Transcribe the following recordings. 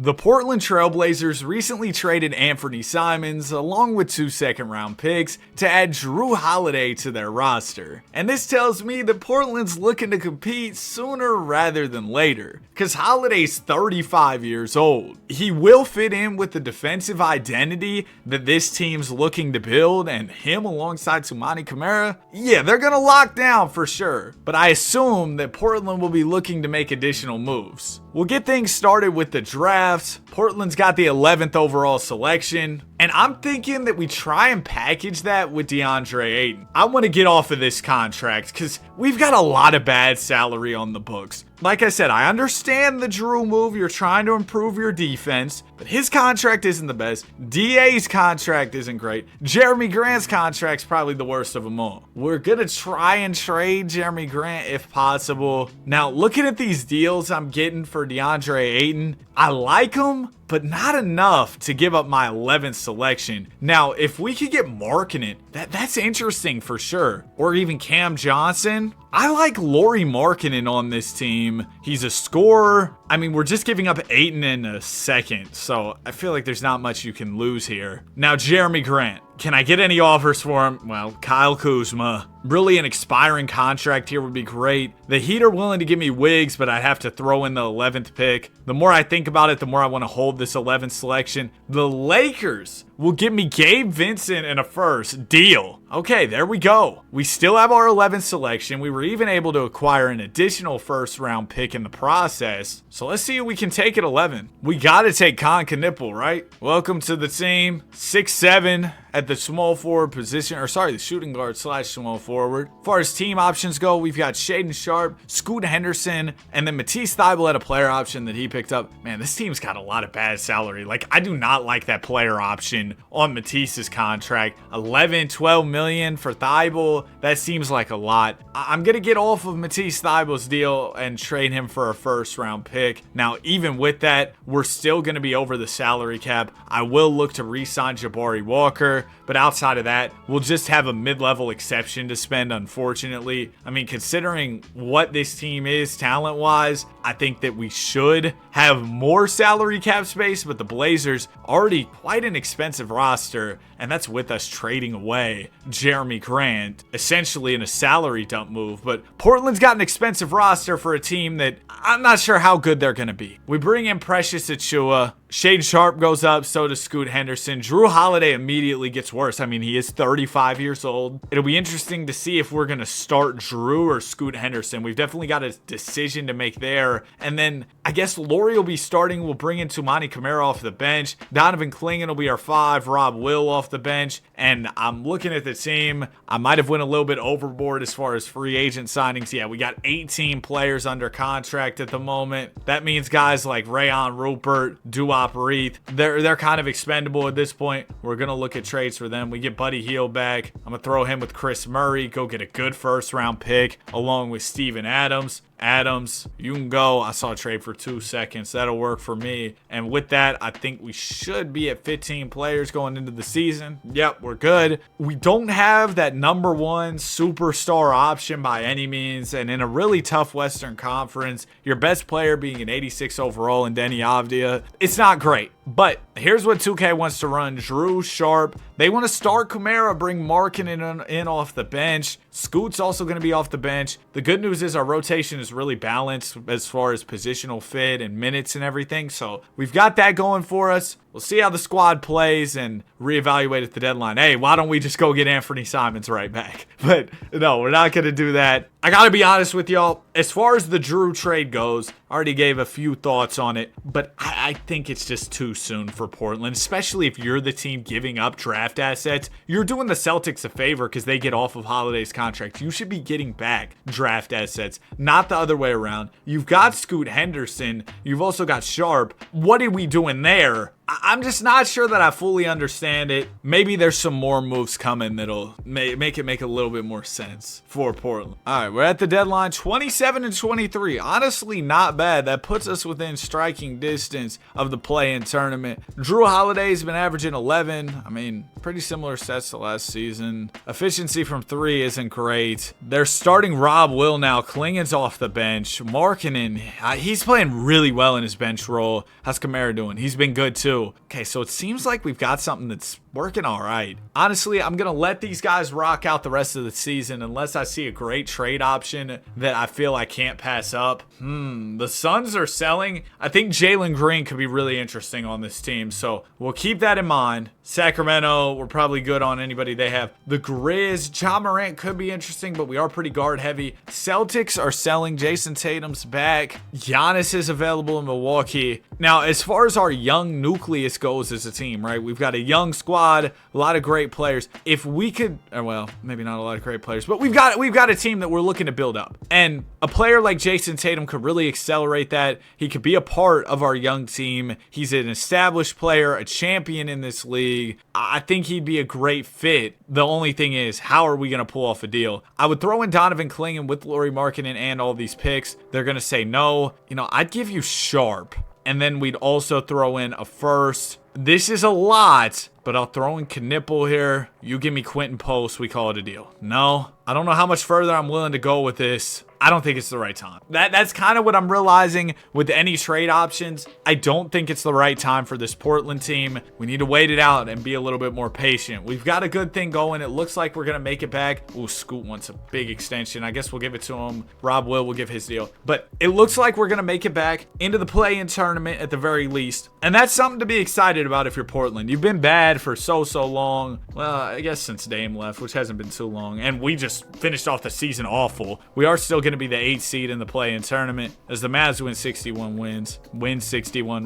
The Portland Trailblazers recently traded Anthony Simons along with 2 second-round picks to add Jrue Holiday to their roster. And this tells me that Portland's looking to compete sooner rather than later, because Holiday's 35 years old. He will fit in with the defensive identity that this team's looking to build, and him alongside Toumani Camara, yeah, they're gonna lock down for sure. But I assume that Portland will be looking to make additional moves. We'll get things started with the draft. Portland's got the 11th overall selection, and I'm thinking that we try and package that with DeAndre Ayton. I want to get off of this contract because we've got a lot of bad salary on the books. Like I said, I understand the Jrue move. You're trying to improve your defense, but his contract isn't the best. DA's contract isn't great. Jeremy Grant's contract's probably the worst of them all. We're going to try and trade Jeremy Grant if possible. Now, looking at these deals I'm getting for DeAndre Ayton, I like them, but not enough to give up my 11th selection. Now, if we could get Markkanen, that's interesting for sure. Or even Cam Johnson. I like Lauri Markkanen on this team. He's a scorer. I mean, we're just giving up Ayton in a second, so I feel like there's not much you can lose here. Now, Jeremy Grant. Can I get any offers for him? Well, Kyle Kuzma. Really, an expiring contract here would be great. The Heat are willing to give me Wiggs, but I'd have to throw in the 11th pick. The more I think about it, the more I want to hold this 11th selection. The Lakers will give me Gabe Vincent and a first. Deal. Okay, there we go. We still have our 11th selection. We were even able to acquire an additional first-round pick in the process. So let's see who we can take at 11. We got to take Con Knipple, right? Welcome to the team. 6'7" at the small forward position, the shooting guard / small forward. As far as team options go, we've got Shaedon Sharpe, Scoot Henderson, and then Matisse Thybulle had a player option that he picked up. Man, this team's got a lot of bad salary. Like, I do not like that player option on Matisse's contract. 11, 12 million for Thybulle. That seems like a lot. I'm going to get off of Matisse Thybulle's deal and trade him for a first-round pick. Now, even with that, we're still going to be over the salary cap. I will look to re-sign Jabari Walker, but outside of that, we'll just have a mid-level exception to spend, unfortunately. I mean, considering what this team is talent-wise, I think that we should have more salary cap space, but the Blazers already quite an expensive roster, and that's with us trading away Jeremy Grant, essentially in a salary dump move. But Portland's got an expensive roster for a team that I'm not sure how good they're going to be. We bring in Precious Achiuwa. Shaedon Sharpe goes up, so does Scoot Henderson. Jrue Holiday immediately gets worse. I mean, he is 35 years old. It'll be interesting to see if we're going to start Jrue or Scoot Henderson. We've definitely got a decision to make there. And then I guess Lauri will be starting. We'll bring in Toumani Camara off the bench. Donovan Clingan will be our 5. Rob Will off the bench. And I'm looking at the team. I might have went a little bit overboard as far as free agent signings. Yeah, we got 18 players under contract at the moment. That means guys like Rayon Rupert, Duop Reith, they're kind of expendable at this point. We're going to look at trades for them. We get Buddy Hield back. I'm going to throw him with Chris Murray. Go get a good first-round pick along with Steven Adams. Adams, you can go. I saw a trade for 2 seconds. That'll work for me. And with that, I think we should be at 15 players going into the season. Yep, we're good. We don't have that number 1 superstar option by any means. And in a really tough Western Conference, your best player being an 86 overall in Deni Avdija, it's not great. But here's what 2K wants to run. Jrue, Sharpe. They want to start Camara, bring Markkanen in off the bench. Scoot's also going to be off the bench. The good news is our rotation is really balanced as far as positional fit and minutes and everything. So we've got that going for us. We'll see how the squad plays and reevaluate at the deadline. Hey, why don't we just go get Anthony Simons right back? But no, we're not going to do that. I got to be honest with y'all. As far as the Jrue trade goes, I already gave a few thoughts on it, but I think it's just too soon for Portland, especially if you're the team giving up draft assets. You're doing the Celtics a favor because they get off of Holiday's contract. You should be getting back draft assets, not the other way around. You've got Scoot Henderson. You've also got Sharpe. What are we doing there? I'm just not sure that I fully understand it. Maybe there's some more moves coming that'll make it make a little bit more sense for Portland. All right, we're at the deadline, 27-23. Honestly, not bad. That puts us within striking distance of the play-in tournament. Jrue Holiday's been averaging 11. I mean, pretty similar stats to last season. Efficiency from 3 isn't great. They're starting Rob Will now. Klingen's off the bench. Markkanen, he's playing really well in his bench role. How's Kamara doing? He's been good too. Okay, so it seems like we've got something that's working all right. Honestly, I'm going to let these guys rock out the rest of the season unless I see a great trade option that I feel I can't pass up. The Suns are selling. I think Jalen Green could be really interesting on this team, so we'll keep that in mind. Sacramento, we're probably good on anybody they have. The Grizz, Ja Morant could be interesting, but we are pretty guard heavy. Celtics are selling. Jason Tatum's back. Giannis is available in Milwaukee. Now, as far as our young nucleus goes as a team, right? We've got a young squad, a lot of great players. If we could, well, maybe not a lot of great players, but we've got a team that we're looking to build up. And a player like Jason Tatum could really accelerate that. He could be a part of our young team. He's an established player, a champion in this league. I think he'd be a great fit. The only thing is, how are we going to pull off a deal? I would throw in Donovan Clingan with Lauri Markkanen and all these picks. They're going to say no. I'd give you Sharp. And then we'd also throw in a first. This is a lot, but I'll throw in Knipple here. You give me Quentin Post, we call it a deal. No, I don't know how much further I'm willing to go with this. I don't think it's the right time. That's kind of what I'm realizing with any trade options. I don't think it's the right time for this Portland team. We need to wait it out and be a little bit more patient. We've got a good thing going. It looks like we're going to make it back. Ooh, Scoot wants a big extension. I guess we'll give it to him. Rob will give his deal. But it looks like we're going to make it back into the play-in tournament at the very least. And that's something to be excited about if you're Portland. You've been bad for so long. Well, I guess since Dame left, which hasn't been too long. And we just finished off the season awful. We are still going to be the 8th seed in the play-in tournament as the Mavs win 61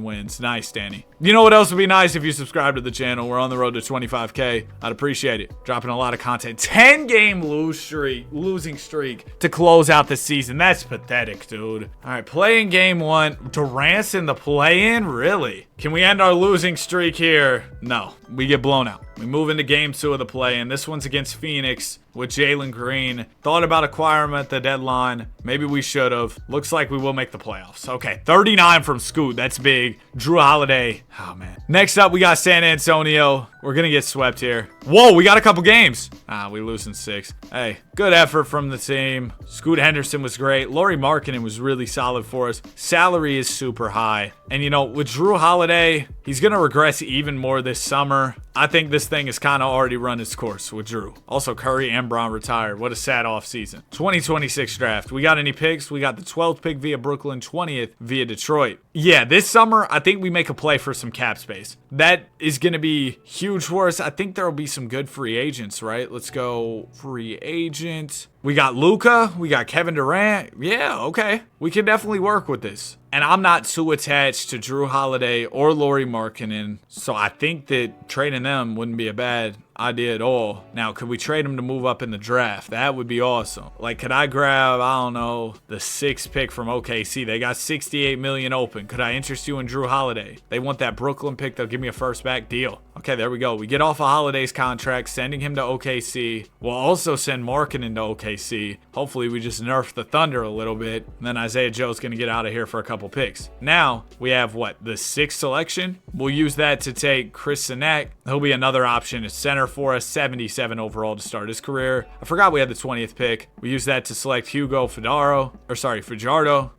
wins. Nice, Danny. You know what else would be nice if you subscribe to the channel? We're on the road to 25K. I'd appreciate it. Dropping a lot of content. 10-game losing streak to close out the season. That's pathetic, dude. All right, play-in game 1. Durant's in the play-in? Really? Can we end our losing streak here? No. We get blown out. We move into game 2 of the play-in. This one's against Phoenix with Jalen Green. Thought about acquiring him at the deadline. Maybe we should have. Looks like we will make the playoffs. Okay, 39 from Scoot. That's big. Jrue Holiday. Oh, man. Next up, we got San Antonio. We're going to get swept here. Whoa, we got a couple games. We lose in 6. Hey, good effort from the team. Scoot Henderson was great. Lauri Markkanen was really solid for us. Salary is super high. And, with Jrue Holiday, he's going to regress even more this summer. I think this thing has kind of already run its course with Jrue. Also, Curry and Brown retired. What a sad offseason. 2026 draft. We got any picks? We got the 12th pick via Brooklyn, 20th via Detroit. Yeah, this summer, I think we make a play for some cap space. That is going to be huge for us. I think there will be some good free agents, right? Let's go free agent. We got Luka. We got Kevin Durant. Yeah, okay. We can definitely work with this. And I'm not too attached to Jrue Holiday or Lauri Markkanen, so I think that trading them wouldn't be a bad idea at all. Now, could we trade them to move up in the draft? That would be awesome. Like, could I grab, I don't know, the 6th pick from OKC? They got $68 million open. Could I interest you in Jrue Holiday? They want that Brooklyn pick. They'll give me a first back deal. Okay, there we go. We get off of Holiday's contract, sending him to OKC. We'll also send Markkanen to OKC. Hopefully, we just nerf the Thunder a little bit. And then Isaiah Joe's going to get out of here for a couple picks. Now, we have, the 6th selection? We'll use that to take Chris Sinek. He'll be another option at center for us, 77 overall to start his career. I forgot we had the 20th pick. We use that to select Fajardo.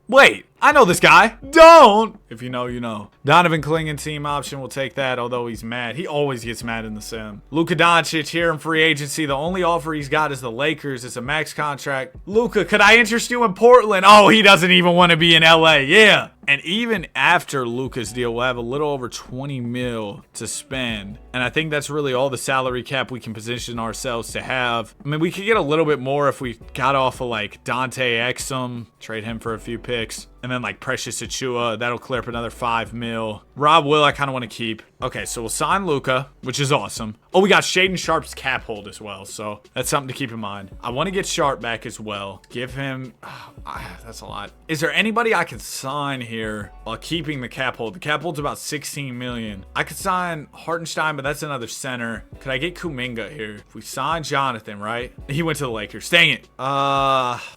Wait, I know this guy. Don't. If you know, you know. Donovan Clingan team option. We'll take that, although he's mad. He always gets mad in the sim. Luka Doncic here in free agency. The only offer he's got is the Lakers. It's a max contract. Luka, could I interest you in Portland? Oh, he doesn't even want to be in LA. Yeah. And even after Luka's deal, we'll have a little over 20 mil to spend. And I think that's really all the salary cap we can position ourselves to have. I mean, we could get a little bit more if we got off of Dante Exum, trade him for a few picks. And then Precious Achua, that'll clear up another 5 mil. Rob Will, I kind of want to keep. Okay, so we'll sign Luka, which is awesome. Oh, we got Shaedon Sharp's cap hold as well, so that's something to keep in mind. I want to get Sharp back as well. Give him... that's a lot. Is there anybody I can sign here while keeping the cap hold? The cap hold's about 16 million. I could sign Hartenstein, but that's another center. Could I get Kuminga here? If we sign Jonathan, right? He went to the Lakers. Dang it.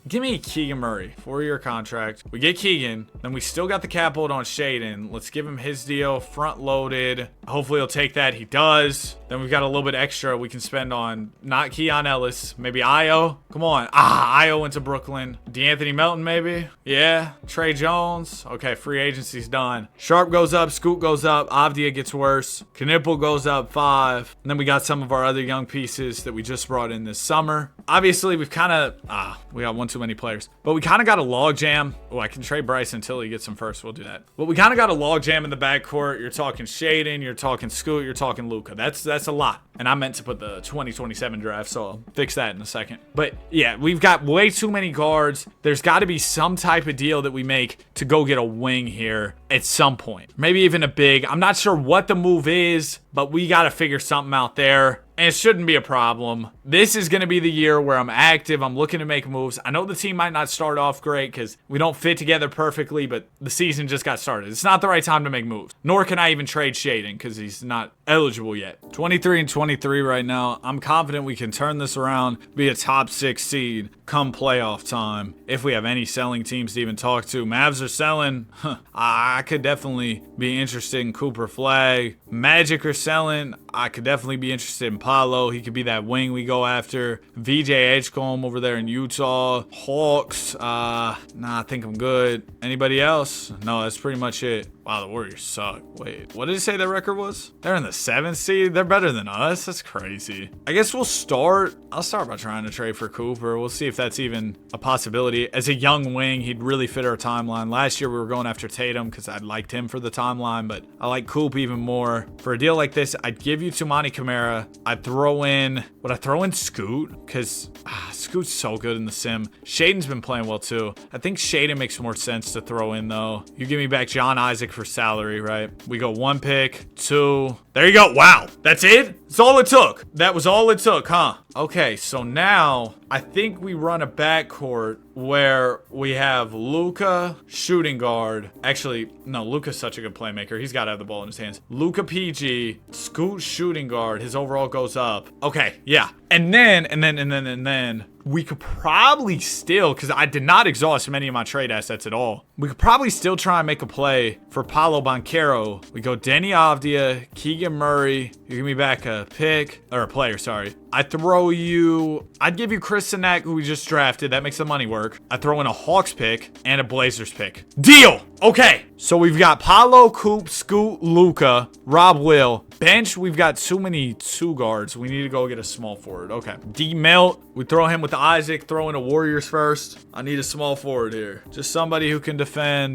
Give me Keegan Murray. 4-year contract. We get Keegan. Then we still got the cap hold on Shaedon. Let's give him his deal. Front loaded. Hopefully he'll take that. He does. Then we've got a little bit extra we can spend on not Keon Ellis. Maybe Io. Come on. Io went to Brooklyn. DeAnthony Melton maybe. Yeah. Trey Jones. Okay, free agency's done. Sharp goes up. Scoot goes up. Avdia gets worse. Knipple goes up 5. And then we got some of our other young pieces that we just brought in this summer. Obviously, we've kind of... we got one too many players. But we kind of got a log jam. Oh, I can trade Bryce until he gets him first. We'll do that. But we kind of got a log jam in the backcourt. You're talking Shaedon. You're talking Scoot. You're talking Luka. That's a lot. And I meant to put the 2027 draft, so I'll fix that in a second. But yeah, we've got way too many guards. There's got to be some type of deal that we make to go get a wing here at some point. Maybe even a big. I'm not sure what the move is, but we got to figure something out there. And it shouldn't be a problem. This is going to be the year where I'm active. I'm looking to make moves. I know the team might not start off great because we don't fit together perfectly, but the season just got started. It's not the right time to make moves. Nor can I even trade Shaedon because he's not eligible yet. 23-23 right now. I'm confident we can turn this around, be a top 6 seed come playoff time. If we have any selling teams to even talk to. Mavs are selling. I could definitely be interested in Cooper Flag. Magic are selling. I could definitely be interested in Paolo. He could be that wing we go after. VJ Edgecombe over there in Utah. Hawks. Nah, I think I'm good. Anybody else? No, that's pretty much it. Wow, the Warriors suck. Wait, what did it say their record was? They're in the 7th seed? They're better than us? That's crazy. I guess I'll start by trying to trade for Cooper. We'll see if that's even a possibility. As a young wing, he'd really fit our timeline. Last year, we were going after Tatum because I liked him for the timeline, but I like Coop even more. For a deal like this, I'd give you Tumani Kamara. Would I throw in Scoot? Because Scoot's so good in the sim. Shaedon's been playing well too. I think Shaedon makes more sense to throw in though. You give me back John Isaac for salary, right? We go 1 pick, 2. There you go. Wow. That's it? That's all it took. That was all it took, huh? Okay, so now I think we run a backcourt where we have Luka, shooting guard. Actually, no, Luka's such a good playmaker. He's got to have the ball in his hands. Luka PG, Scoot shooting guard. His overall goes up. Okay, yeah. And then we could probably still, because I did not exhaust many of my trade assets at all. We could probably still try and make a play for Paolo Banchero. We go Denny Avdia, Keegan Murray. You give me back a pick, or a player, sorry. I'd give you Chris Sinek, who we just drafted. That makes the money work. I throw in a Hawks pick and a Blazers pick. Deal! Okay, so we've got Paolo, Coop, Scoot, Luka, Rob Will. Bench, we've got too many 2 guards. We need to go get a small forward. Okay. D-Melt, we throw him with Isaac, throw in a Warriors first. I need a small forward here. Just somebody who can defend,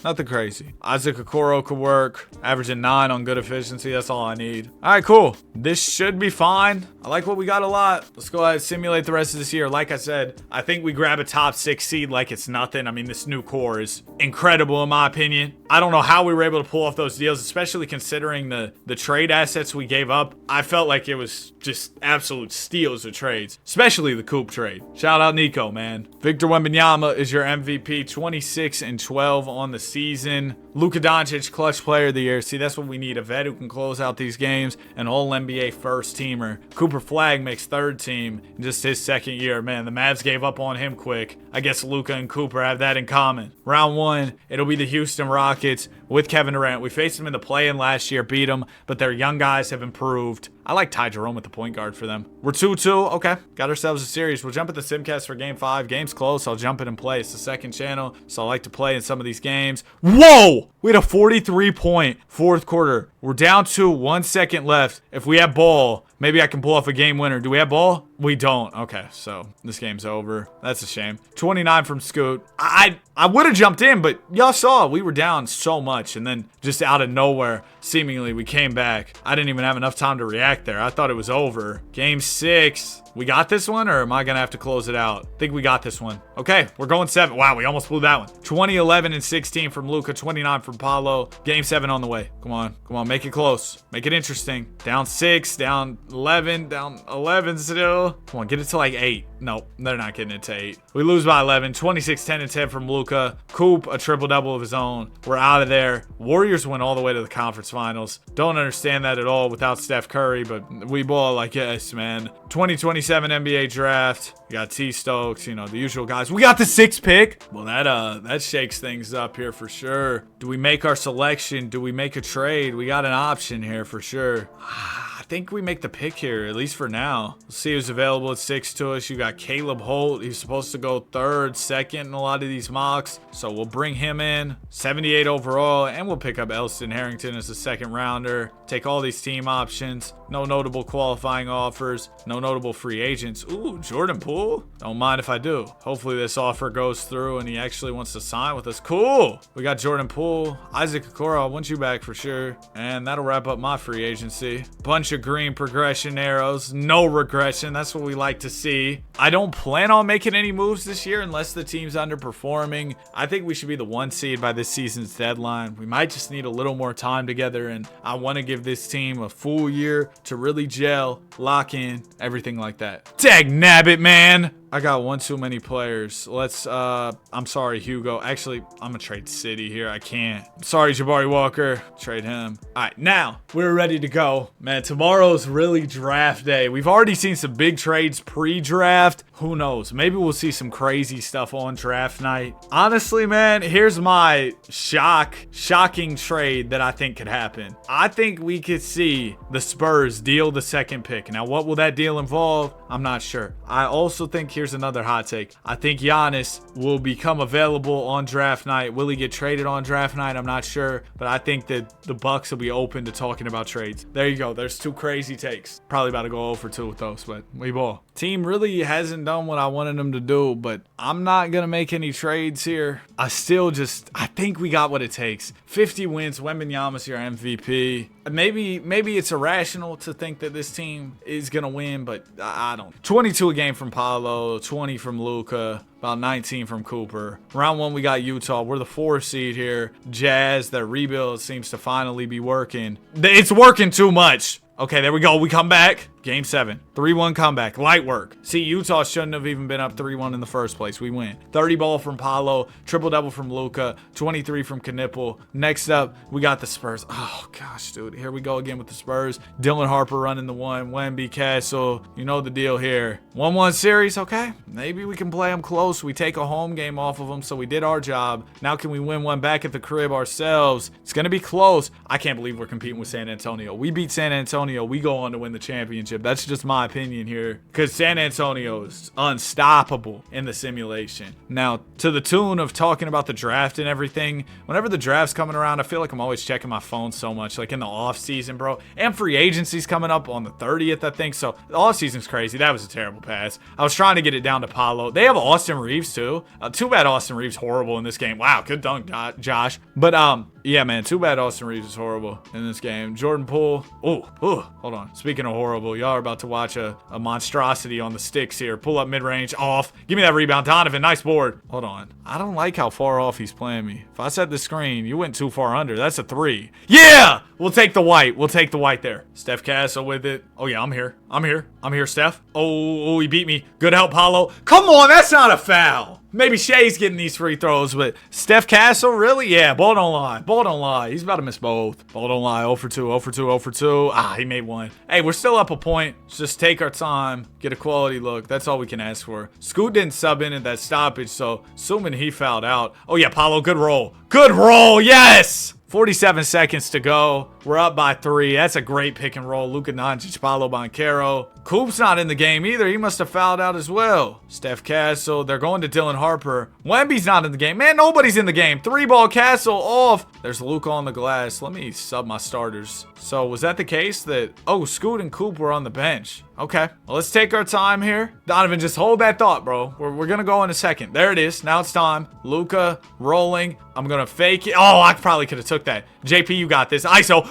nothing crazy. Isaac Okoro could work. Averaging 9 on good efficiency. That's all I need. All right, cool. This should be fine. I like what we got a lot. Let's go ahead and simulate the rest of this year. Like I said, I think we grab a top 6 seed like it's nothing. I mean, this new core is incredible in my opinion. I don't know how we were able to pull off those deals, especially considering the trade assets we gave up. I felt like it was just absolute steals of trades, especially the Coop trade. Shout out Nico, man. Victor Wembanyama is your MVP, 26-12 on the season. Luka Doncic, clutch player of the year. See, that's what we need. A vet who can close out these games. An all-NBA first teamer. Cooper Flag makes 3rd team in just his 2nd year. Man, the Mavs gave up on him quick. I guess Luka and Cooper have that in common. Round 1, it'll be the Houston Rockets with Kevin Durant. We faced them in the play-in last year, beat them, but their young guys have improved. I like Ty Jerome at the point guard for them. We're 2-2. Okay, got ourselves a series. We'll jump at the Simcast for Game 5. Game's close. I'll jump in and play. It's the 2nd channel, so I like to play in some of these games. Whoa! We had a 43-point 4th quarter. We're down 2, 1 second left. If we have ball, maybe I can pull off a game winner. Do we have ball? We don't. Okay, so this game's over. That's a shame. 29 from Scoot. I would have jumped in, but y'all saw we were down so much, and then just out of nowhere, seemingly, we came back. I didn't even have enough time to react there. I thought it was over. Game 6. We got this one, or am I going to have to close it out? I think we got this one. Okay, we're going 7. Wow, we almost blew that one. 20, 11, and 16 from Luka. 29 from Paolo. Game 7 on the way. Come on. Come on. Make it close. Make it interesting. Down 6. Down 11. Down 11 still. Come on. Get it to like 8. Nope. They're not getting it to 8. We lose by 11. 26, 10, and 10 from Luka. Coop, a triple-double of his own. We're out of there. Warriors went all the way to the conference finals. Don't understand that at all without Steph Curry, but we ball like, yes, man. 2027 NBA draft. We got T. Stokes, you know, the usual guys. We got the 6th pick. Well, that shakes things up here for sure. Do we make our selection? Do we make a trade? We got an option here for sure. I think we make the pick here, at least for now. Let's see who's available at 6 to us. You got Caleb Holt. He's supposed to go 3rd, 2nd in a lot of these mocks. So we'll bring him in. 78 overall, and we'll pick up Elston Harrington as a 2nd rounder. Take all these team options. No notable qualifying offers. No notable free agents. Ooh, Jordan Poole. Don't mind if I do. Hopefully this offer goes through and he actually wants to sign with us. Cool. We got Jordan Poole. Isaac Okoro, I want you back for sure. And that'll wrap up my free agency. Bunch of green progression arrows. No regression. That's what we like to see. I don't plan on making any moves this year unless the team's underperforming. I think we should be the 1 seed by this season's deadline. We might just need a little more time together, and I want to give this team a full year to really gel, lock in, everything like that. Dag nabbit, man. I got one too many players. Let's, I'm sorry, Hugo. Actually, I'm gonna trade City here. I can't. Sorry, Jabari Walker. Trade him. All right, now we're ready to go. Man, tomorrow's really draft day. We've already seen some big trades pre-draft. Who knows? Maybe we'll see some crazy stuff on draft night. Honestly, man, here's my shocking trade that I think could happen. I think we could see the Spurs deal the 2nd pick. Now, what will that deal involve? I'm not sure. I also think here's another hot take. I think Giannis will become available on draft night. Will he get traded on draft night? I'm not sure, but I think that the Bucks will be open to talking about trades. There you go. There's 2 crazy takes. Probably about to go 0 for 2 with those, but we ball. Team really hasn't done what I wanted them to do, but I'm not going to make any trades here. I think we got what it takes. 50 wins. Wembanyama's your MVP. Maybe it's irrational to think that this team is going to win, but I don't. 22 a game from Paolo, 20 from Luka, about 19 from Cooper. Round 1, we got Utah. We're the 4 seed here. Jazz, their rebuild seems to finally be working. It's working too much. Okay, there we go. We come back. Game 7. 3-1 comeback. Light work. See, Utah shouldn't have even been up 3-1 in the first place. We win. 30 ball from Paolo. Triple-double from Luka. 23 from Knipple. Next up, we got the Spurs. Oh, gosh, dude. Here we go again with the Spurs. Dylan Harper running the 1. Wemby, Castle. You know the deal here. 1-1 series. Okay. Maybe we can play them close. We take a home game off of them, so we did our job. Now can we win one back at the crib ourselves? It's going to be close. I can't believe we're competing with San Antonio. We beat San Antonio. We go on to win the championship. That's just my opinion here, because San Antonio is unstoppable in the simulation. Now, to the tune of talking about the draft and everything, whenever the draft's coming around, I feel like I'm always checking my phone so much, like in the off season, bro. And free agency's coming up on the 30th, I think. So the off season's crazy. That was a terrible pass. I was trying to get it down to Paolo. They have Austin Reeves too. Too bad Austin Reeves horrible in this game. Wow, good dunk, Josh. But yeah, man, too bad Austin Reeves is horrible in this game. Jordan Poole. Oh, hold on. Speaking of horrible, y'all are about to watch a monstrosity on the sticks here. Pull up mid-range, off. Give me that rebound. Donovan, nice board. Hold on. I don't like how far off he's playing me. If I set the screen, you went too far under. That's a 3. Yeah! We'll take the white. We'll take the white there. Steph Castle with it. Oh, yeah, I'm here. I'm here, Steph. Oh, he beat me. Good help, Paulo. Come on, that's not a foul. Maybe Shea's getting these free throws, but Steph Castle, really? Yeah, ball don't lie. Ball don't lie. He's about to miss both. Ball don't lie. 0 for 2, 0 for 2, 0 for 2. He made 1. Hey, we're still up a point. Let's just take our time, get a quality look. That's all we can ask for. Scoot didn't sub in at that stoppage, so assuming he fouled out. Oh, yeah, Paulo, good roll. Good roll, yes! 47 seconds to go. We're up by 3. That's a great pick and roll. Luka Doncic, Paolo Banchero. Coop's not in the game either. He must have fouled out as well. Steph Castle. They're going to Dylan Harper. Wemby's not in the game. Man, nobody's in the game. 3-ball Castle off. There's Luka on the glass. Let me sub my starters. So was that the case that... Oh, Scoot and Coop were on the bench. Okay. Well, let's take our time here. Donovan, just hold that thought, bro. We're going to go in a second. There it is. Now it's time. Luka rolling. I'm going to fake it. Oh, I probably could have took that. JP, you got this. ISO.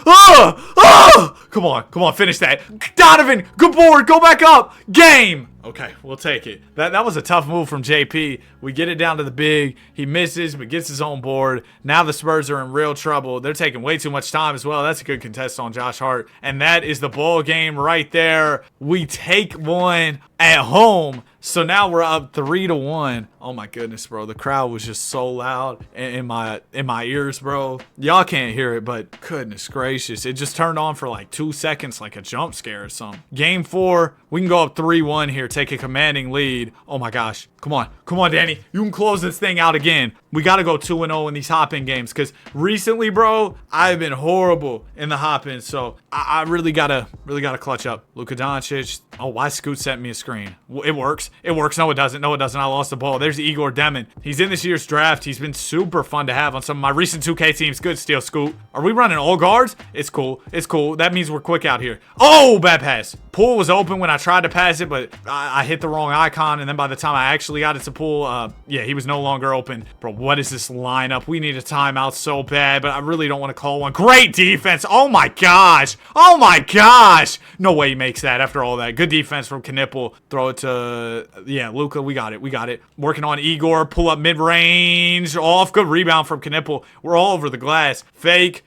Come on. Finish that. Donovan, good board. Go back up. Game. Okay, we'll take it. That was a tough move from JP. We get it down to the big. He misses, but gets his own board. Now the Spurs are in real trouble. They're taking way too much time as well. That's a good contest on Josh Hart. And that is the ball game right there. We take one at home. So now we're up 3-1. Oh my goodness, bro. The crowd was just so loud in my ears, bro. Y'all can't hear it, but goodness gracious. It just turned on for like 2 seconds like a jump scare or something. Game 4, we can go up 3-1 here, take a commanding lead. Oh my gosh. Come on. Come on, Danny. You can close this thing out again. We got to go 2-0 in these hop-in games because recently, bro, I've been horrible in the hop-in. So I really gotta clutch up. Luka Doncic. Oh, why Scoot sent me a screen? It works. It works. No, it doesn't. No, it doesn't. I lost the ball. There's Igor Demon. He's in this year's draft. He's been super fun to have on some of my recent 2K teams. Good steal, Scoot. Are we running all guards? It's cool. It's cool. That means we're quick out here. Oh, bad pass. Poole was open when I tried to pass it, but I hit the wrong icon. And then by the time I actually got it to Poole, yeah, he was no longer open. Bro, what is this lineup? We need a timeout so bad, but I really don't want to call one. Great defense. Oh my gosh. Oh my gosh. No way he makes that after all that. Good defense from Knipple. Throw it to, yeah, Luka. We got it. We got it. Working on Igor. Pull up mid-range. Off. Good rebound from Knipple. We're all over the glass. Fake.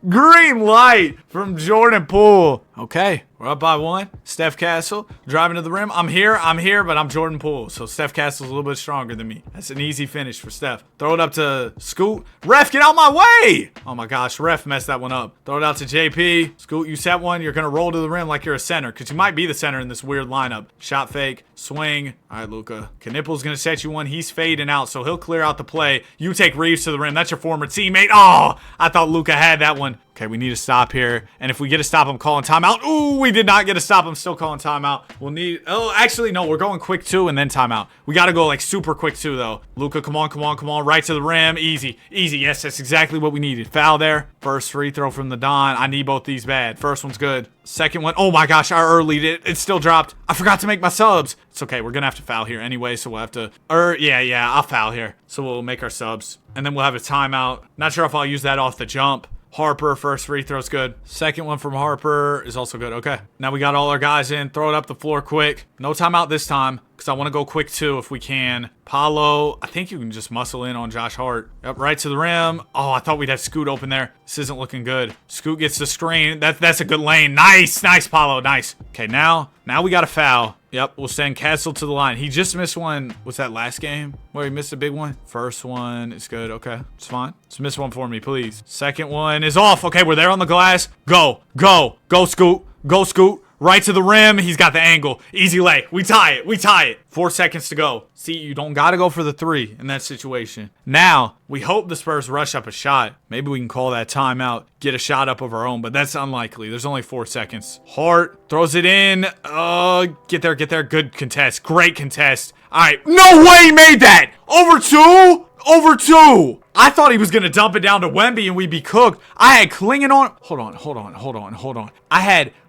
Green light from Jordan Poole. Okay, we're up by 1. Steph Castle driving to the rim. I'm here, but I'm Jordan Poole. So Steph Castle's a little bit stronger than me. That's an easy finish for Steph. Throw it up to Scoot. Ref, get out my way! Oh my gosh, ref messed that one up. Throw it out to JP. Scoot, you set one. You're going to roll to the rim like you're a center because you might be the center in this weird lineup. Shot fake, swing. All right, Luka. Knipple's going to set you one. He's fading out, so he'll clear out the play. You take Reeves to the rim. That's your former teammate. Oh, I thought Luka had that one. Okay, we need a stop here. And if we get a stop, I'm calling timeout. Ooh, we did not get a stop. I'm still calling timeout. We'll need... Oh, actually, no. We're going quick 2 and then timeout. We got to go like super quick 2, though. Luka, come on, come on, come on. Right to the rim. Easy. Easy. Yes, that's exactly what we needed. Foul there. First free throw from the Don. I need both these bad. First one's good. Second one. Oh, my gosh. I early'd it. It still dropped. I forgot to make my subs. It's okay. We're going to have to foul here anyway, so we'll have to... Yeah. I'll foul here. So we'll make our subs. And then we'll have a timeout. Not sure if I'll use that off the jump. Harper, first free throw's good. Second one from Harper is also good. Okay. Now we got all our guys in. Throw it up the floor quick. No timeout this time because I want to go quick 2 if we can. Paulo, I think you can just muscle in on Josh Hart. Yep, right to the rim. Oh, I thought we'd have Scoot open there. This isn't looking good. Scoot gets the screen. That's a good lane. Nice, Paulo. Nice. Okay, now we got a foul. Yep, we'll send Castle to the line. He just missed one. Was that last game where he missed a big one? First one is good. Okay, it's fine. Just miss one for me, please. Second one is off. Okay, we're there on the glass. Go, Scoot. Go, Scoot. Right to the rim. He's got the angle. Easy lay. We tie it. 4 seconds to go. See, you don't got to go for the 3 in that situation. Now, we hope the Spurs rush up a shot. Maybe we can call that timeout, get a shot up of our own, but that's unlikely. There's only 4 seconds. Hart throws it in. Get there. Good contest. Great contest. All right. No way he made that. Over 2. I thought he was going to dump it down to Wemby and we'd be cooked. I had clinging on. Hold on.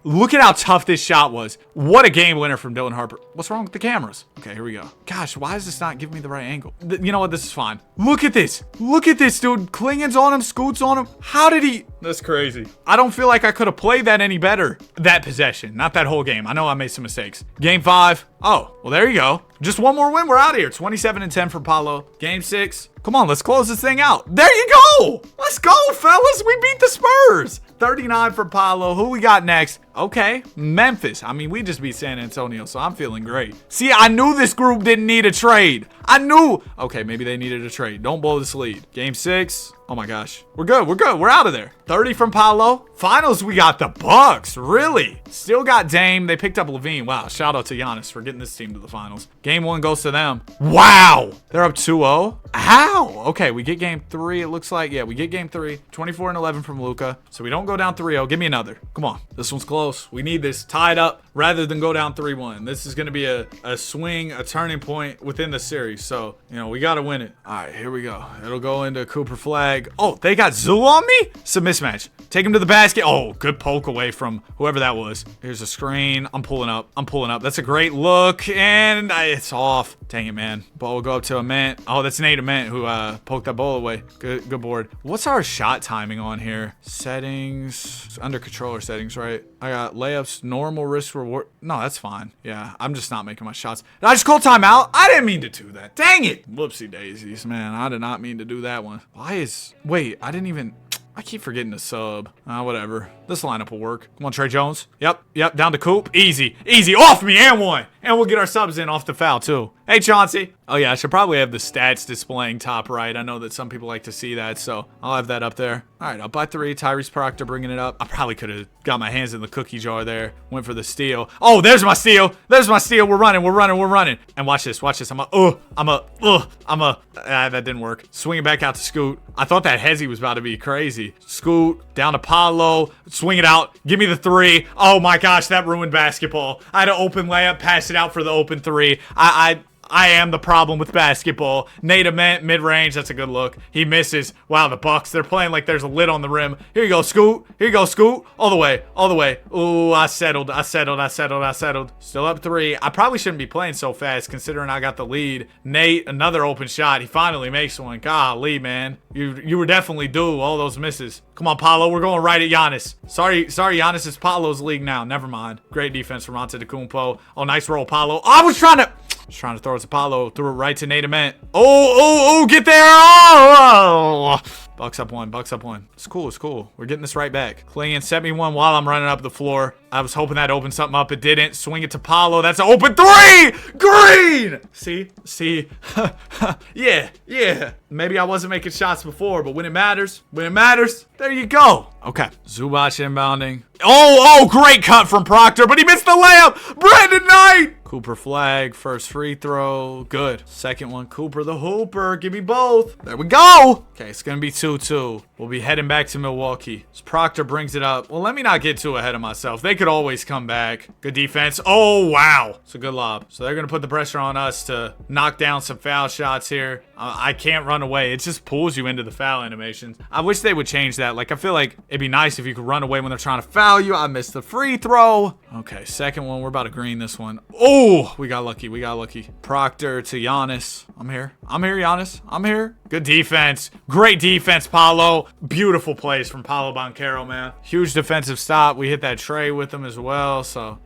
Look at how tough this shot was. What a game winner from Dylan Harper. What's wrong with the cameras? Okay, here we go. Gosh, why is this not giving me the right angle? You know what? This is fine. Look at this, dude. Klingon's on him. Scoot's on him. How did he? That's crazy. I don't feel like I could have played that any better. That possession, not that whole game. I know I made some mistakes. Game 5. Oh, well, there you go. Just one more win. We're out of here. 27-10 for Paulo. Game 6. Come on, let's close this thing out. There you go. Let's go, fellas. We beat the Spurs. 39 for Paulo. Who we got next? Okay, Memphis. I mean, we just beat San Antonio, so I'm feeling great. See, I knew this group didn't need a trade. I knew. Okay, maybe they needed a trade. Don't blow this lead. Game 6. Oh my gosh. We're good. We're out of there. 30 from Paulo. Finals, we got the Bucks. Really? Still got Dame. They picked up Levine. Wow. Shout out to Giannis for getting this team to the finals. Game 1 goes to them. Wow. They're up 2-0. How? Okay, we get game 3. It looks like. Yeah, we get game 3. 24-11 from Luka. So we don't go down 3-0. Give me another. Come on. This one's close. We need this tied up rather than go down 3-1. This is going to be a swing, a turning point within the series. So, we got to win it. All right, here we go. It'll go into Cooper Flag. Oh, they got Zoo on me? It's a mismatch. Take him to the basket. Oh, good poke away from whoever that was. Here's a screen. I'm pulling up. That's a great look. And it's off. Dang it, man. Ball will go up to Ament. Oh, that's Nate Ament who poked that ball away. Good board. What's our shot timing on here? Settings. It's under controller settings, right? I got layups, normal, risk, reward. No, that's fine. Yeah, I'm just not making my shots. Did I just call timeout? I didn't mean to do that. Dang it. Whoopsie daisies, man. I did not mean to do that one. Wait, I didn't even... I keep forgetting to sub. Whatever. This lineup will work. Come on, Trey Jones. Yep, down to Coop. Easy. Off me, and one. And we'll get our subs in off the foul, too. Hey, Chauncey. Oh, yeah, I should probably have the stats displaying top right. I know that some people like to see that, so I'll have that up there. All right, up by 3. Tyrese Proctor bringing it up. I probably could have got my hands in the cookie jar there. Went for the steal. Oh, there's my steal. We're running. And watch this. That didn't work. Swing it back out to Scoot. I thought that Hezzy was about to be crazy. Scoot, down to Paolo. Swing it out. Give me the 3. Oh, my gosh, that ruined basketball. I had an open layup, pass it out for the open 3. I am the problem with basketball. Nate Ament, mid-range. That's a good look. He misses. Wow, the Bucks. They're playing like there's a lid on the rim. Here you go, Scoot. All the way. Ooh, I settled. Still up 3. I probably shouldn't be playing so fast considering I got the lead. Nate, another open shot. He finally makes one. Golly, man. You were definitely due. All those misses. Come on, Paolo. We're going right at Giannis. Sorry, Giannis. It's Paolo's league now. Never mind. Great defense from Antetokounmpo. Oh, nice roll, Paolo. Oh, I was trying to throw it to Paolo. Threw it right to Nate Ament. Oh, get there. Oh. Bucks up one. It's cool. We're getting this right back. Clingan set me one while I'm running up the floor. I was hoping that opened something up. It didn't. Swing it to Paolo. That's an open 3! Green! See? Yeah. Maybe I wasn't making shots before, but when it matters, there you go. Okay. Zubac inbounding. Oh, great cut from Proctor, but he missed the layup. Brandon Knight! Cooper flag. First free throw. Good. Second one. Cooper the Hooper. Give me both. There we go. Okay, it's going to be 2-2. We'll be heading back to Milwaukee. As Proctor brings it up. Well, let me not get too ahead of myself. They could always come back. Good defense. Oh, wow. It's a good lob. So they're going to put the pressure on us to knock down some foul shots here. I can't run away. It just pulls you into the foul animations. I wish they would change that. Like, I feel like it'd be nice if you could run away when they're trying to foul you. I missed the free throw. Okay, second one. We're about to green this one. Oh, we got lucky. Proctor to Giannis. I'm here, Giannis. I'm here. Good defense. Great defense, Paolo. Beautiful plays from Paolo Banchero, man. Huge defensive stop. We hit that tray with him as well. So,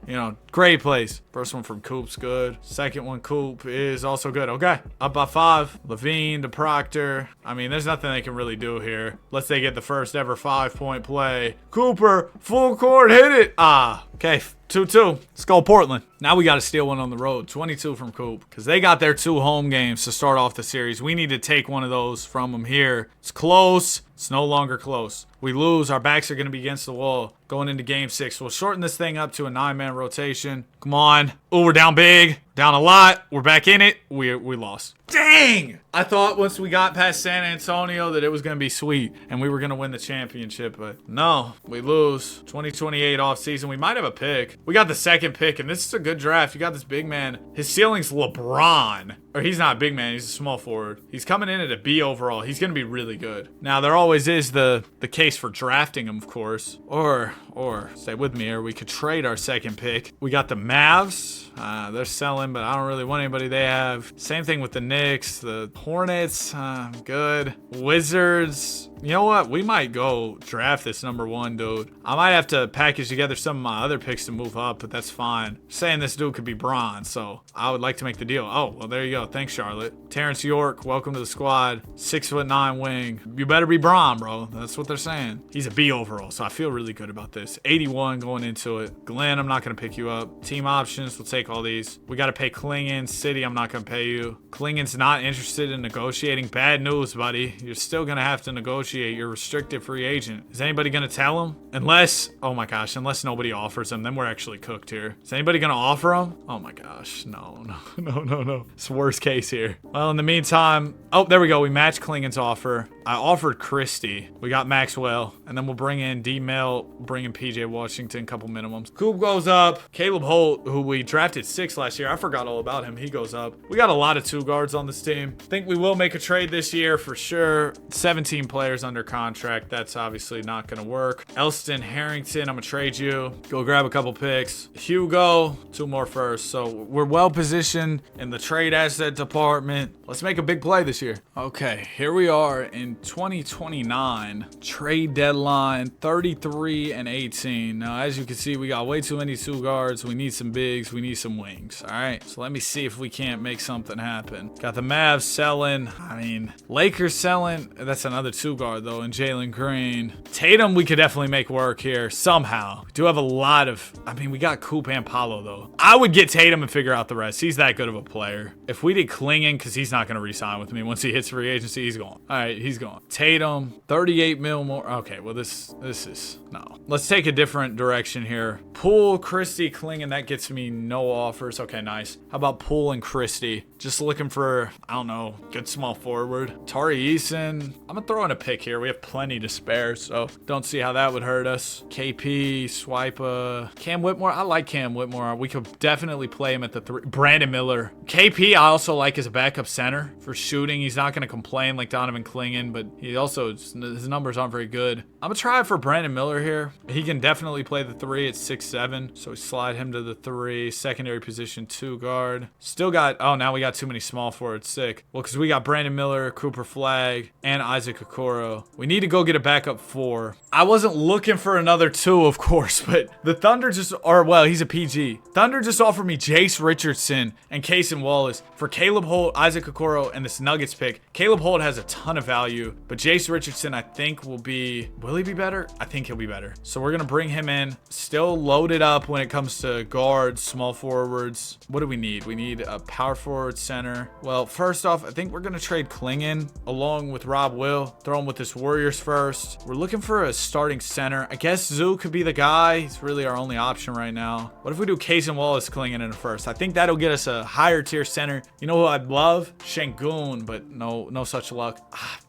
great plays. First one from Coop's good. Second one, Coop is also good. Okay, up by 5. Levine to Proctor. I mean, there's nothing they can really do here. Unless they get the first ever 5-point play. Cooper, full court, hit it. Okay. 2-2. Let's go Portland. Now we got to steal one on the road. 22 from Coop. Because they got their 2 home games to start off the series. We need to take one of those from them here. It's close. It's no longer close. We lose. Our backs are going to be against the wall going into game 6. We'll shorten this thing up to a 9-man rotation. Come on. Oh, we're down big. Down a lot. We're back in it. We lost. Dang! I thought once we got past San Antonio that it was going to be sweet and we were going to win the championship, but no, we lose. 2028 offseason. We might have a pick. We got the second pick, and this is a good draft. You got this big man. His ceiling's LeBron. Or he's not a big man. He's a small forward. He's coming in at a B overall. He's going to be really good. Now, there always is the case for drafting him, of course. Or stay with me, or we could trade our second pick. We got the Mavs. They're selling, but I don't really want anybody they have. Same thing with the Knicks. The Hornets. Good. Wizards. You know what? We might go draft this number 1 dude. I might have to package together some of my other picks to move up, but that's fine. Saying this dude could be bronze, so I would like to make the deal. Oh, well, there you go. Thanks, Charlotte. Terrence York, welcome to the squad. 6'9" wing. You better be bronze, bro. That's what they're saying. He's a B overall, so I feel really good about this. 81 going into it. Glenn, I'm not going to pick you up. Team options, we'll take all these. We got to pay Clingan. City, I'm not going to pay you. Clingan's not interested in negotiating. Bad news, buddy. You're still going to have to negotiate. You're a restricted free agent. Is anybody going to tell him? Unless nobody offers him, then we're actually cooked here. Is anybody going to offer him? Oh my gosh. No. It's the worst case here. Well, in the meantime, oh, there we go. We matched Clingan's offer. I offered Christie. We got Maxwell. And then we'll bring in D-Mel, bring in PJ Washington, couple minimums. Coop goes up. Caleb Holt, who we drafted 6 last year. I forgot all about him. He goes up. We got a lot of 2 guards on this team. Think we will make a trade this year for sure. 17 players players under contract. That's obviously not going to work. Elston Harrington, I'm going to trade you. Go grab a couple picks. Hugo, 2 more first. So we're well positioned in the trade asset department. Let's make a big play this year. Okay, here we are in 2029. Trade deadline 33 and 18. Now, as you can see, we got way too many 2 guards. We need some bigs. We need some wings. All right, so let me see if we can't make something happen. Got the Mavs selling. I mean, Lakers selling. That's another 2 guard, though, and Jalen Green. Tatum, we could definitely make work here somehow. We do have a lot of, I mean, we got Coop and Paolo, though. I would get Tatum and figure out the rest. He's that good of a player. If we did Klingon, because he's not going to re-sign with me. Once he hits free agency, he's gone. All right, he's gone. Tatum, 38 mil more. Okay, well, this is, no. Let's take a different direction here. Poole, Christie, Klingon, that gets me no offers. Okay, nice. How about Poole and Christie? Just looking for, I don't know, good small forward. Tari Eason. I'm going to throw in a pick here. We have plenty to spare, so don't see how that would hurt us. KP, Swipa, Cam Whitmore. I like Cam Whitmore. We could definitely play him at the 3. Brandon Miller. KP, I also like as a backup center for shooting. He's not going to complain like Donovan Klingon, but he also, his numbers aren't very good. I'm going to try it for Brandon Miller here. He can definitely play the 3 at 6'7", so we slide him to the 3. Secondary position, 2 guard. Still got, oh, now we got too many small forwards. Sick. Well, because we got Brandon Miller, Cooper Flagg, and Isaac Okoro. We need to go get a backup 4. I wasn't looking for another 2, of course, but the Thunder just, or well, he's a PG. Thunder just offered me Jace Richardson and Cason Wallace for Caleb Holt, Isaac Okoro, and this Nuggets pick. Caleb Holt has a ton of value, but Jace Richardson, I think, will he be better? I think he'll be better. So we're going to bring him in. Still loaded up when it comes to guards, small forwards. What do we need? We need a power forward, center. Well, first off, I think we're going to trade Klingon along with Rob Will. Throw him with this Warriors first. We're looking for a starting center. I guess Zoo could be the guy. He's really our only option right now. What if we do Cason Wallace, Klingon in the first? I think that'll get us a higher tier center. You know who I'd love? Şengün, but no such luck.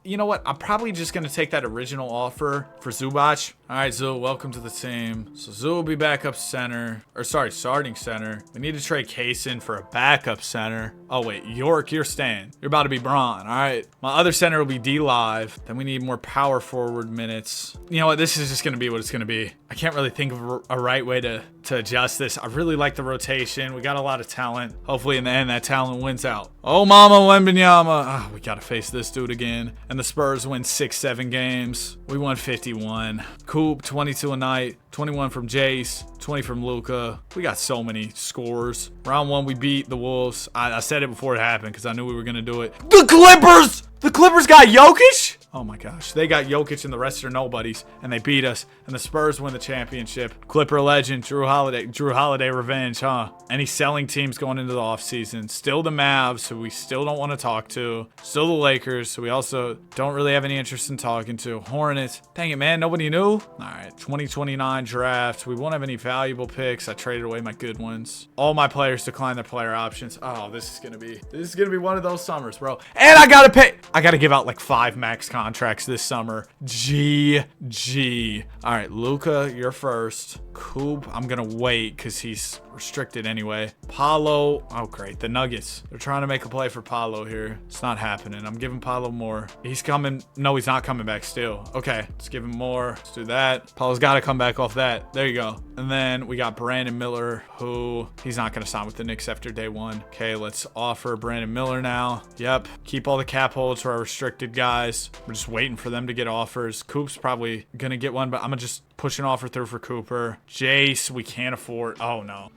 You know what? I'm probably just going to take that original offer for Zubac. All right, Zoo, welcome to the team. So Zoo will be backup center, or sorry, starting center. We need to trade Cason for a backup center. Oh wait, York, you're staying. You're about to be Braun. All right, my other center will be D-Live. Then we need more power forward minutes. You know what? This is just going to be what it's going to be. I can't really think of a right way to adjust this. I really like the rotation. We got a lot of talent. Hopefully in the end, that talent wins out. Oh, mama, Wembanyama. We got to face this dude again. And the Spurs win 6-7 games. We won 51. Coop, 22 a night. 21 from Jace, 20 from Luka. We got so many scores. Round 1, we beat the Wolves. I said it before it happened because I knew we were going to do it. The Clippers! The Clippers got Jokic? Oh my gosh. They got Jokic and the rest are nobodies, and they beat us. And the Spurs win the championship. Clipper legend, Jrue Holiday. Jrue Holiday revenge, huh? Any selling teams going into the offseason. Still the Mavs, who we still don't want to talk to. Still the Lakers, who we also don't really have any interest in talking to. Hornets. Dang it, man. Nobody knew? All right. 2029 draft. We won't have any valuable picks. I traded away my good ones. All my players declined their player options. Oh, this is going to be one of those summers, bro. And I got to give out like 5 max contracts this summer. GG. All right, Luka, you're first. Coop, I'm going to wait because he's restricted anyway. Paolo, oh great, the Nuggets. They're trying to make a play for Paolo here. It's not happening. I'm giving Paolo more. He's coming. No, he's not coming back still. Okay, let's give him more. Let's do that. Paolo's got to come back off that. There you go. And then we got Brandon Miller, who he's not going to sign with the Knicks after day 1. Okay, let's offer Brandon Miller now. Yep, keep all the cap holds for our restricted guys. We're just waiting for them to get offers. Coop's probably going to get one, but I'm going to just push an offer through for Cooper. Jace, we can't afford. Oh no.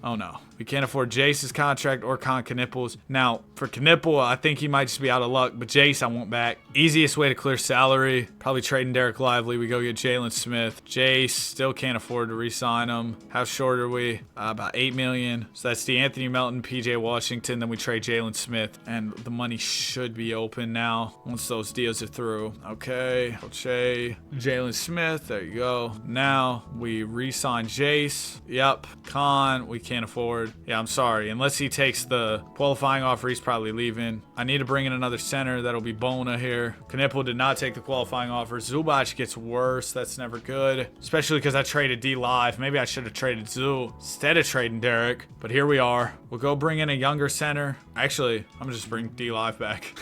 We can't afford Jace's contract or Con Knipples. Now, for Knipple, I think he might just be out of luck, but Jace, I want back. Easiest way to clear salary, probably trading Derek Lively. We go get Jalen Smith. Jace, still can't afford to re-sign him. How short are we? About $8 million. So that's the Anthony Melton, PJ Washington. Then we trade Jalen Smith, and the money should be open now once those deals are through. Okay, Jalen Smith. There you go. Now now. We re-sign Jace. Yep. Khan, we can't afford. Yeah, I'm sorry. Unless he takes the qualifying offer, he's probably leaving. I need to bring in another center. That'll be Bona here. Knipple did not take the qualifying offer. Zubac gets worse. That's never good. Especially because I traded D Live. Maybe I should have traded Zoo instead of trading Derek. But here we are. We'll go bring in a younger center. Actually, I'm gonna just bring D Live back.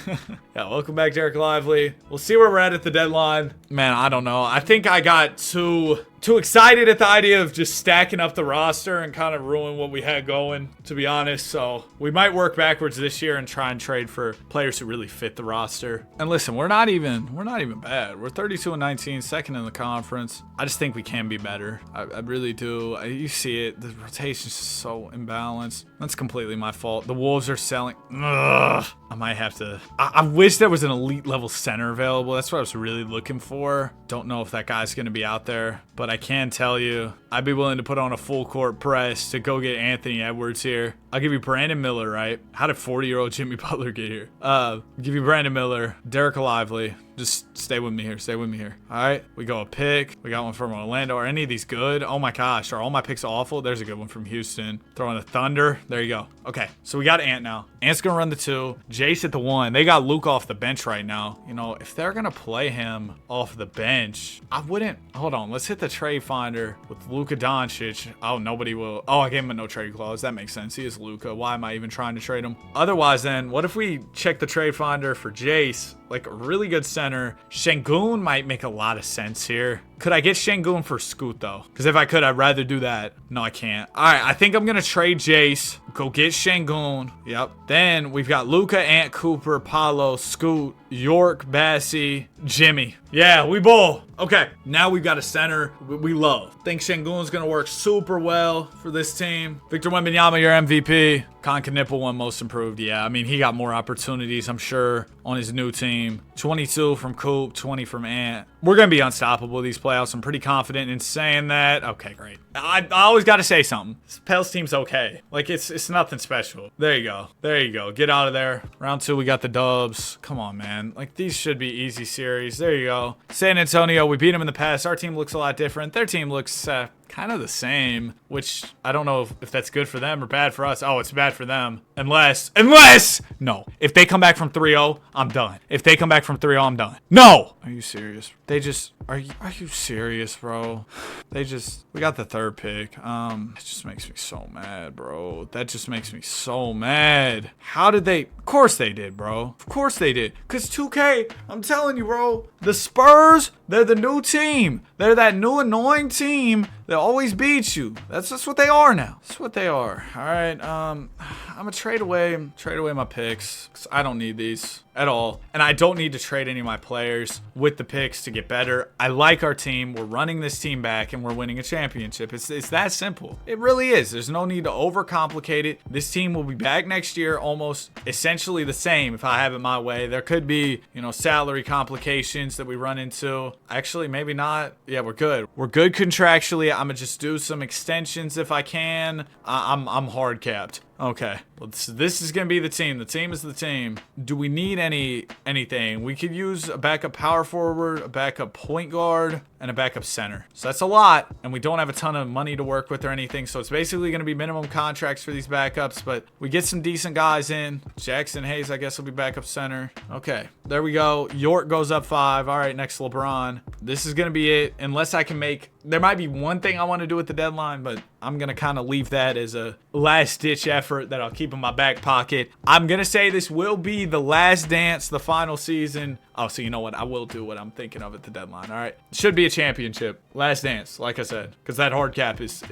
Yeah, welcome back, Derek Lively. We'll see where we're at the deadline. Man, I don't know. I think I got too excited at the idea of just stacking up the roster and kind of ruin what we had going, to be honest. So we might work backwards this year and try and trade for players who really fit the roster. And listen, we're not even bad. We're 32-19, second in the conference. I just think we can be better. I really do. You see it. The rotation's so imbalanced. That's completely my fault. The Wolves are selling. Ugh. I might have to. I wish there was an elite level center available. That's what I was really looking for. Don't know if that guy's going to be out there, but I can tell you, I'd be willing to put on a full court press to go get Anthony Edwards here. I'll give you Brandon Miller, right? How did 40-year-old Jimmy Butler get here? Give you Brandon Miller, Derek Lively. Just stay with me here. Stay with me here. All right. We go a pick. We got one from Orlando. Are any of these good? Oh my gosh. Are all my picks awful? There's a good one from Houston. Throwing the Thunder. There you go. Okay. So we got Ant now. Ant's going to run the 2. Jace at the 1. They got Luke off the bench right now. You know, if they're going to play him off the bench, I wouldn't. Hold on. Let's hit the trade finder with Luka Doncic. Oh, nobody will. Oh, I gave him a no trade clause. That makes sense. He is Luka. Why am I even trying to trade him? Otherwise, then, what if we check the trade finder for Jace? Like a really good center. Şengün might make a lot of sense here. Could I get Şengün for Scoot though? Because if I could, I'd rather do that. No, I can't. All right, I think I'm going to trade Jace. Go get Şengün. Yep. Then we've got Luka, Ant, Cooper, Paolo, Scoot, York, Bassie, Jimmy. Yeah, we bowl. Okay, now we've got a center we love. Think Şengün's going to work super well for this team. Victor Wembanyama, your MVP. Con Knipple won most improved. Yeah, I mean, he got more opportunities, I'm sure, on his new team. 22 from Coop, 20 from Ant. We're going to be unstoppable these playoffs. I'm pretty confident in saying that. Okay, great. I always got to say something. This Pels team's okay. Like, it's nothing special. There you go. There you go. Get out of there. Round 2, we got the dubs. Come on, man. Like, these should be easy series. There you go. San Antonio, we beat them in the past. Our team looks a lot different. Their team looks kind of the same, which I don't know if that's good for them or bad for us. Oh, it's bad for them. Unless, no. If they come back from 3-0, I'm done. If they come back from 3-0, I'm done. No! Are you serious? Are you serious, bro? We got the 3rd pick. It just makes me so mad, bro. That just makes me so mad. How did they? Of course they did, bro. Of course they did. Because 2K, I'm telling you, bro, the Spurs, they're the new team. They're that new annoying team that always beats you. That's just what they are now. That's what they are. All right. I'm gonna trade away my picks because I don't need these at all, and I don't need to trade any of my players with the picks to get better. I like our team. We're running this team back, and we're winning a championship. It's that simple. It really is. There's no need to overcomplicate it. This team will be back next year, almost essentially the same if I have it my way. There could be, salary complications that we run into. Actually, maybe not. Yeah, we're good. We're good contractually. I'm gonna just do some extensions if I can. I'm hard capped. Okay, well, this is going to be the team. The team is the team. Do we need anything? We could use a backup power forward, a backup point guard, and a backup center. So that's a lot, and we don't have a ton of money to work with or anything. So it's basically going to be minimum contracts for these backups, but we get some decent guys in. Jackson Hayes, I guess, will be backup center. Okay, there we go. York goes up 5. All right, next LeBron. This is going to be it, unless I can make... There might be one thing I want to do at the deadline, but I'm going to kind of leave that as a last-ditch effort that I'll keep in my back pocket. I'm going to say this will be the last dance, the final season. Oh, so you know what? I will do what I'm thinking of at the deadline, all right? Should be a championship. Last dance, like I said, because that hard cap is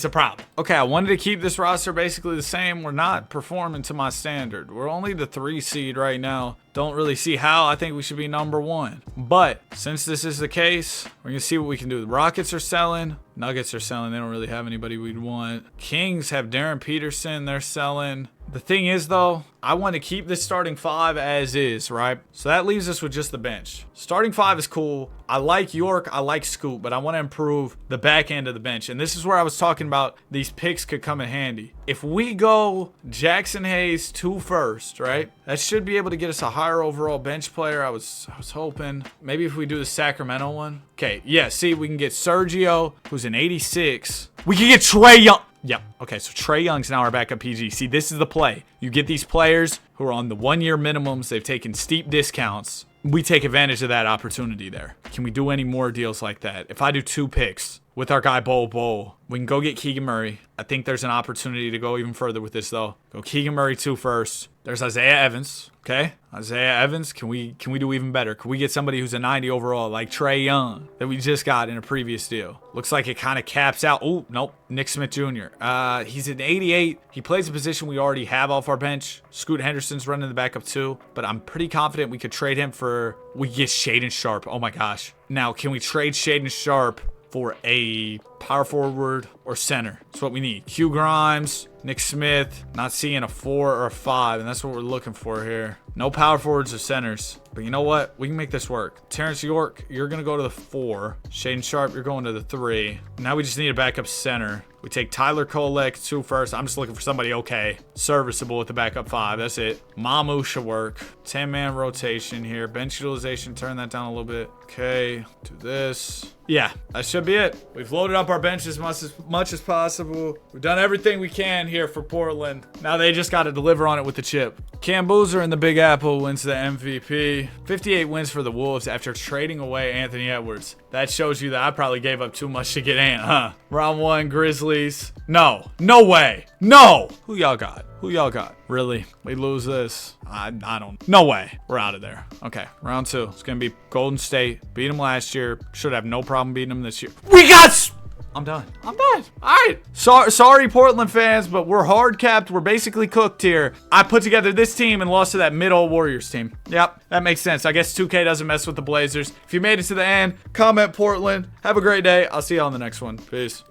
a problem. Okay, I wanted to keep this roster basically the same. We're not performing to my standard. We're only the 3 seed right now. Don't really see how. I think we should be number 1. But since this is the case, we're going to see what we can do. The Rockets are selling. Nuggets are selling. They don't really have anybody we'd want. Kings have Darren Peterson. They're selling. The thing is, though, I want to keep this starting 5 as is, right? So that leaves us with just the bench. Starting 5 is cool. I like York. I like Scoot, but I want to improve the back end of the bench. And this is where I was talking about these picks could come in handy. If we go Jackson Hayes 2 first, right? That should be able to get us a higher overall bench player. I was hoping maybe if we do the Sacramento one. Okay, yeah, see, we can get Sergio, who's an 86. We can get Trae Young. Yep. Okay, so Trae Young's now our backup PG. See, this is the play. You get these players who are on the 1-year minimums. They've taken steep discounts. We take advantage of that opportunity there. Can we do any more deals like that? If I do 2 picks with our guy Bol, we can go get Keegan Murray. I think there's an opportunity to go even further with this, though. Go Keegan Murray 2 first. There's Isaiah Evans. Okay, Isaiah Evans. Can we do even better? Can we get somebody who's a 90 overall like Trae Young that we just got in a previous deal? Looks like it kind of caps out. Oh, nope. Nick Smith Jr. He's an 88. He plays a position we already have off our bench. Scoot Henderson's running the backup too, but I'm pretty confident we could trade him for. We get Shaedon Sharpe. Oh my gosh. Now, can we trade Shaedon Sharpe for a power forward or center? That's what we need. Q Grimes, Nick Smith, not seeing a 4 or a 5, and that's what we're looking for here. No power forwards or centers, but you know what? We can make this work. Terrence York, you're going to go to the 4. Shaedon Sharpe, you're going to the 3. Now we just need a backup center. We take Tyler Kolek 2 first. I'm just looking for somebody okay, serviceable with the backup 5. That's it. Mamu should work. 10-man rotation here. Bench utilization, turn that down a little bit. Okay, do this. Yeah, that should be it. We've loaded up our bench as much as possible. We've done everything we can here for Portland. Now they just got to deliver on it with the chip. Cam Boozer in the Big Apple wins the MVP. 58 wins for the Wolves after trading away Anthony Edwards. That shows you that I probably gave up too much to get Ant, huh? Round 1, Grizzlies. No way. No. Who y'all got? Really? We lose this? I don't. No way. We're out of there. Okay, round 2. It's gonna be Golden State. Beat them last year. Should have no problem beating them this year. I'm done. All right. Sorry, Portland fans, but we're hard capped. We're basically cooked here. I put together this team and lost to that mid-old Warriors team. Yep, that makes sense. I guess 2K doesn't mess with the Blazers. If you made it to the end, comment Portland. Have a great day. I'll see you on the next one. Peace.